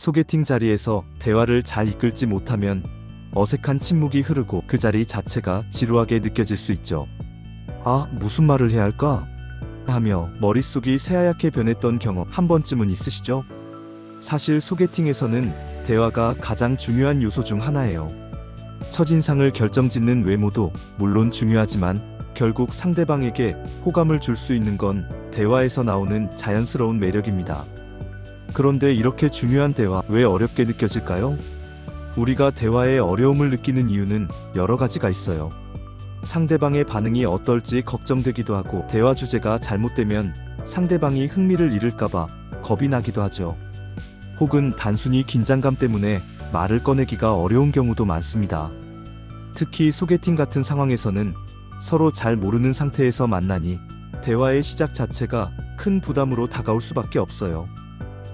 소개팅 자리에서 대화를 잘 이끌지 못하면 어색한 침묵이 흐르고 그 자리 자체가 지루하게 느껴질 수 있죠. 아, 무슨 말을 해야 할까? 하며 머릿속이 새하얗게 변했던 경험 한 번쯤은 있으시죠? 사실 소개팅에서는 대화가 가장 중요한 요소 중 하나예요. 첫인상을 결정짓는 외모도 물론 중요하지만 결국 상대방에게 호감을 줄 수 있는 건 대화에서 나오는 자연스러운 매력입니다. 그런데 이렇게 중요한 대화 왜 어렵게 느껴질까요? 우리가 대화에 어려움을 느끼는 이유는 여러 가지가 있어요. 상대방의 반응이 어떨지 걱정되기도 하고, 대화 주제가 잘못되면 상대방이 흥미를 잃을까봐 겁이 나기도 하죠. 혹은 단순히 긴장감 때문에 말을 꺼내기가 어려운 경우도 많습니다. 특히 소개팅 같은 상황에서는 서로 잘 모르는 상태에서 만나니 대화의 시작 자체가 큰 부담으로 다가올 수밖에 없어요.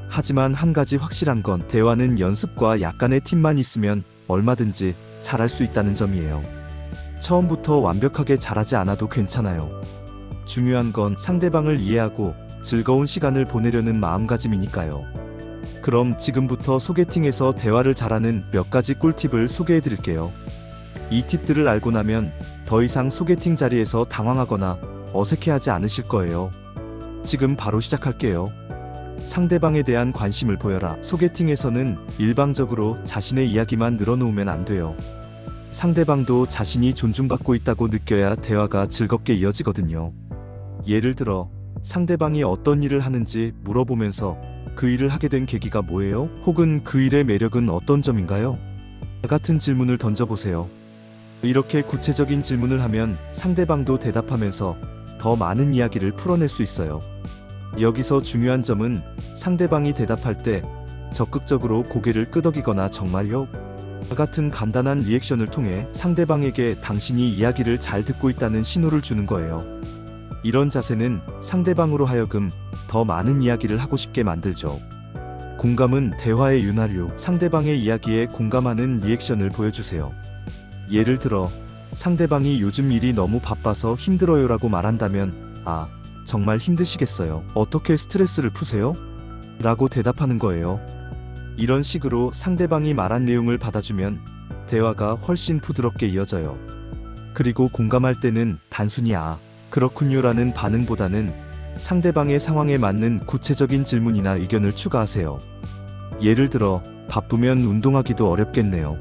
하지만 한 가지 확실한 건 대화는 연습과 약간의 팁만 있으면 얼마든지 잘할 수 있다는 점이에요. 처음부터 완벽하게 잘하지 않아도 괜찮아요. 중요한 건 상대방을 이해하고 즐거운 시간을 보내려는 마음가짐이니까요. 그럼 지금부터 소개팅에서 대화를 잘하는 몇 가지 꿀팁을 소개해 드릴게요. 이 팁들을 알고 나면 더 이상 소개팅 자리에서 당황하거나 어색해하지 않으실 거예요. 지금 바로 시작할게요. 상대방에 대한 관심을 보여라. 소개팅에서는 일방적으로 자신의 이야기만 늘어놓으면 안 돼요. 상대방도 자신이 존중받고 있다고 느껴야 대화가 즐겁게 이어지거든요. 예를 들어, 상대방이 어떤 일을 하는지 물어보면서 그 일을 하게 된 계기가 뭐예요? 혹은 그 일의 매력은 어떤 점인가요? 같은 질문을 던져보세요. 이렇게 구체적인 질문을 하면 상대방도 대답하면서 더 많은 이야기를 풀어낼 수 있어요. 여기서 중요한 점은 상대방이 대답할 때 적극적으로 고개를 끄덕이거나 정말요? 같은 간단한 리액션을 통해 상대방에게 당신이 이야기를 잘 듣고 있다는 신호를 주는 거예요. 이런 자세는 상대방으로 하여금 더 많은 이야기를 하고 싶게 만들죠. 공감은 대화의 윤활유. 상대방의 이야기에 공감하는 리액션을 보여주세요. 예를 들어, 상대방이 요즘 일이 너무 바빠서 힘들어요라고 말한다면, 아, 정말 힘드시겠어요. 어떻게 스트레스를 푸세요? 라고 대답하는 거예요. 이런 식으로 상대방이 말한 내용을 받아주면 대화가 훨씬 부드럽게 이어져요. 그리고 공감할 때는 단순히 아, 그렇군요라는 반응보다는 상대방의 상황에 맞는 구체적인 질문이나 의견을 추가하세요. 예를 들어, 바쁘면 운동하기도 어렵겠네요.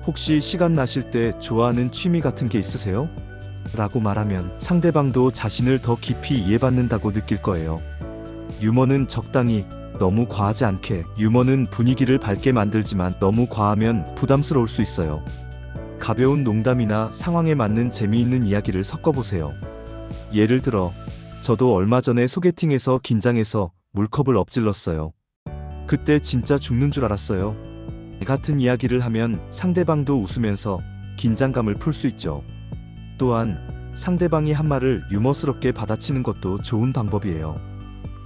혹시 시간 나실 때 좋아하는 취미 같은 게 있으세요? 라고 말하면 상대방도 자신을 더 깊이 이해받는다고 느낄 거예요. 유머는 적당히, 너무 과하지 않게. 유머는 분위기를 밝게 만들지만 너무 과하면 부담스러울 수 있어요. 가벼운 농담이나 상황에 맞는 재미있는 이야기를 섞어보세요. 예를 들어, 저도 얼마 전에 소개팅에서 긴장해서 물컵을 엎질렀어요. 그때 진짜 죽는 줄 알았어요. 같은 이야기를 하면 상대방도 웃으면서 긴장감을 풀 수 있죠. 또한 상대방이 한 말을 유머스럽게 받아치는 것도 좋은 방법이에요.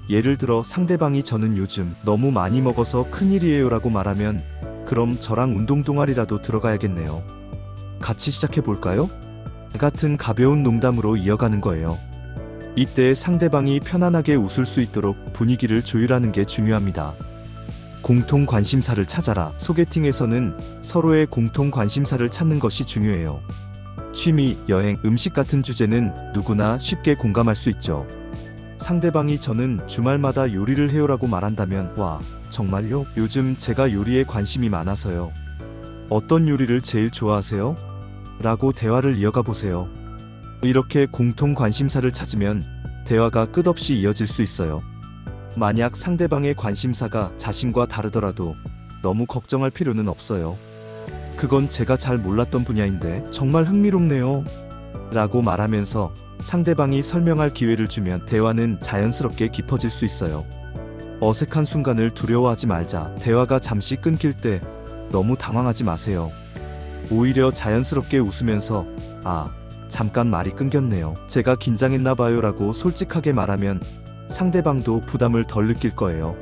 예를 들어, 상대방이 저는 요즘 너무 많이 먹어서 큰일이에요 라고 말하면, 그럼 저랑 운동 동아리라도 들어가야겠네요. 같이 시작해 볼까요? 같은 가벼운 농담으로 이어가는 거예요. 이때 상대방이 편안하게 웃을 수 있도록 분위기를 조율하는 게 중요합니다. 공통 관심사를 찾아라. 소개팅에서는 서로의 공통 관심사를 찾는 것이 중요해요. 취미, 여행, 음식 같은 주제는 누구나 쉽게 공감할 수 있죠. 상대방이 저는 주말마다 요리를 해요라고 말한다면, 와, 정말요? 요즘 제가 요리에 관심이 많아서요. 어떤 요리를 제일 좋아하세요? 라고 대화를 이어가 보세요. 이렇게 공통 관심사를 찾으면 대화가 끝없이 이어질 수 있어요. 만약 상대방의 관심사가 자신과 다르더라도 너무 걱정할 필요는 없어요. 그건 제가 잘 몰랐던 분야인데 정말 흥미롭네요. 라고 말하면서 상대방이 설명할 기회를 주면 대화는 자연스럽게 깊어질 수 있어요. 어색한 순간을 두려워하지 말자. 대화가 잠시 끊길 때 너무 당황하지 마세요. 오히려 자연스럽게 웃으면서 아, 잠깐 말이 끊겼네요. 제가 긴장했나봐요 라고 솔직하게 말하면 상대방도 부담을 덜 느낄 거예요.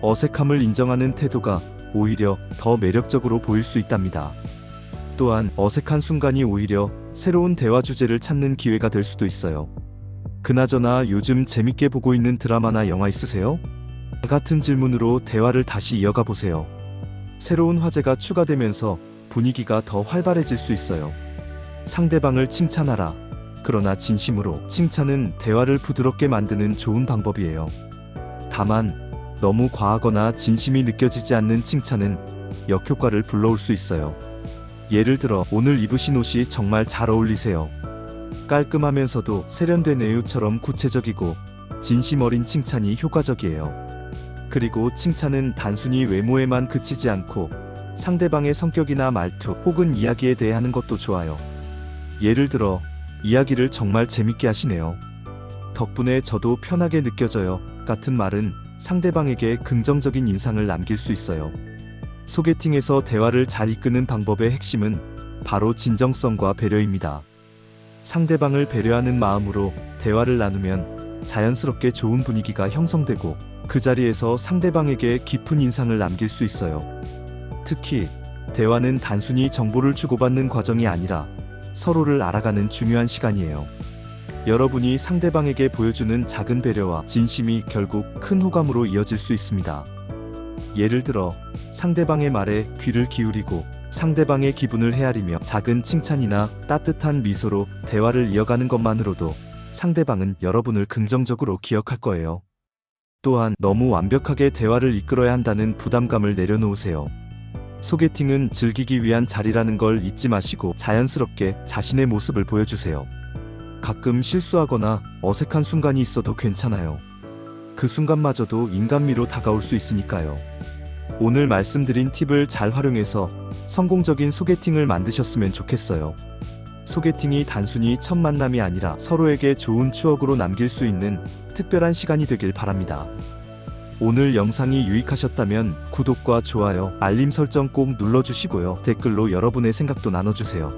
어색함을 인정하는 태도가 오히려 더 매력적으로 보일 수 있답니다. 또한 어색한 순간이 오히려 새로운 대화 주제를 찾는 기회가 될 수도 있어요. 그나저나 요즘 재밌게 보고 있는 드라마나 영화 있으세요? 같은 질문으로 대화를 다시 이어가 보세요. 새로운 화제가 추가되면서 분위기가 더 활발해질 수 있어요. 상대방을 칭찬하라. 그러나 진심으로. 칭찬은 대화를 부드럽게 만드는 좋은 방법이에요. 다만 너무 과하거나 진심이 느껴지지 않는 칭찬은 역효과를 불러올 수 있어요. 예를 들어, 오늘 입으신 옷이 정말 잘 어울리세요. 깔끔하면서도 세련되네요처럼 구체적이고 진심 어린 칭찬이 효과적이에요. 그리고 칭찬은 단순히 외모에만 그치지 않고 상대방의 성격이나 말투 혹은 이야기에 대해 하는 것도 좋아요. 예를 들어, 이야기를 정말 재밌게 하시네요. 덕분에 저도 편하게 느껴져요. 같은 말은 상대방에게 긍정적인 인상을 남길 수 있어요. 소개팅에서 대화를 잘 이끄는 방법의 핵심은 바로 진정성과 배려입니다. 상대방을 배려하는 마음으로 대화를 나누면 자연스럽게 좋은 분위기가 형성되고 그 자리에서 상대방에게 깊은 인상을 남길 수 있어요. 특히 대화는 단순히 정보를 주고받는 과정이 아니라 서로를 알아가는 중요한 시간이에요. 여러분이 상대방에게 보여주는 작은 배려와 진심이 결국 큰 호감으로 이어질 수 있습니다. 예를 들어, 상대방의 말에 귀를 기울이고 상대방의 기분을 헤아리며 작은 칭찬이나 따뜻한 미소로 대화를 이어가는 것만으로도 상대방은 여러분을 긍정적으로 기억할 거예요. 또한 너무 완벽하게 대화를 이끌어야 한다는 부담감을 내려놓으세요. 소개팅은 즐기기 위한 자리라는 걸 잊지 마시고 자연스럽게 자신의 모습을 보여주세요. 가끔 실수하거나 어색한 순간이 있어도 괜찮아요. 그 순간마저도 인간미로 다가올 수 있으니까요. 오늘 말씀드린 팁을 잘 활용해서 성공적인 소개팅을 만드셨으면 좋겠어요. 소개팅이 단순히 첫 만남이 아니라 서로에게 좋은 추억으로 남길 수 있는 특별한 시간이 되길 바랍니다. 오늘 영상이 유익하셨다면 구독과 좋아요, 알림 설정 꼭 눌러주시고요. 댓글로 여러분의 생각도 나눠주세요.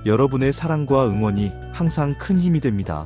여러분의 사랑과 응원이 항상 큰 힘이 됩니다.